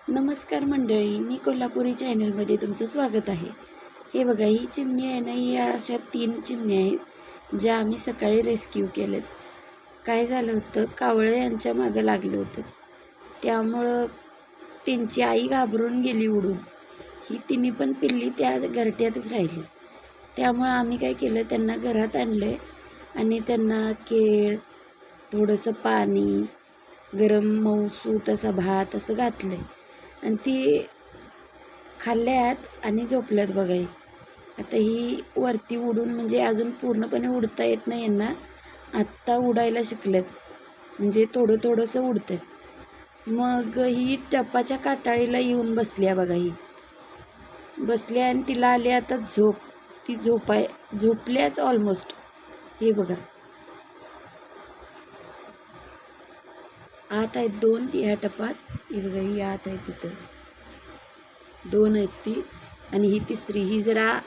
नमस्कार मंडळी, मी कोल्हापुरी चॅनलमध्ये तुमचं स्वागत आहे. हे बघा, ही चिमणी आहे ना, ही अशा 3 चिमण्या आहेत ज्या आम्ही सकाळी रेस्क्यू केल्यात. काय झालं होतं, कावळं यांच्या मागं लागलं होतं. त्यामुळं त्यांची आई घाबरून गेली उडून. ही तिन्ही पण पिल्ली त्या घरट्यातच राहिली. त्यामुळं आम्ही काय केलं, त्यांना घरात आणलं आणि त्यांना केळ, थोडंसं पाणी, गरम मऊसूत असा भात असं घातलं आणि ती खाल्ल्यात आणि झोपल्यात बघा. आता ही वरती उडून, म्हणजे अजून पूर्णपणे उडता येत नाही यांना, आत्ता उडायला शिकल्यात, म्हणजे थोडं थोडंसं उडतात. मग ही टपाच्या काटाळीला येऊन बसली आहे बघा. ही बसली आणि तिला आली आता झोप. ती झोपल्याच ऑलमोस्ट. हे बघा, आत आहेत 2 ह्या टपात. ही बघा, ही आत आहे, तिथं 2 आहेत ती, आणि ही तिसरी, ही जरा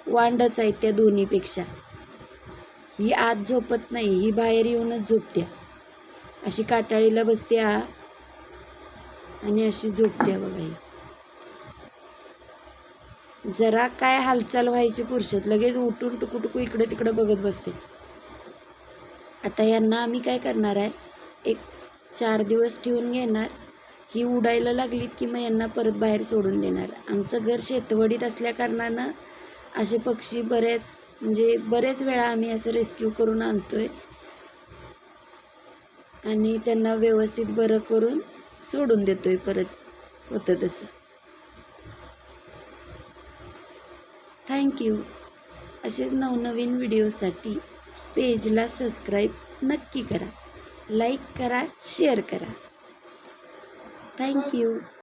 वांडच आहे त्या दोन्हीपेक्षा. ही आत झोपत नाही, ही बाहेर येऊनच झोपत्या. अशी काटाळीला बसत्या आणि अशी झोपत्या बघा. ही जरा काय हालचाल व्हायची पुरुषात लगेच उठून टुकू इकडं तिकडं बघत बसते. आता यांना आम्ही काय करणार आहे, एक 4 दिवस ठेवून घेणार. ही उडायला लागलीत की मग यांना परत बाहेर सोडून देणार. आमचं घर शेतवडीत असल्याकारणानं असे पक्षी बरेच वेळा आम्ही असं रेस्क्यू करून आणतोय आणि त्यांना व्यवस्थित बरं करून सोडून देतोय परत होतं तसं. थँक्यू. असेच नवनवीन व्हिडिओसाठी पेजला सबस्क्राईब नक्की करा, लाईक करा, शेअर करा. थँक्यू.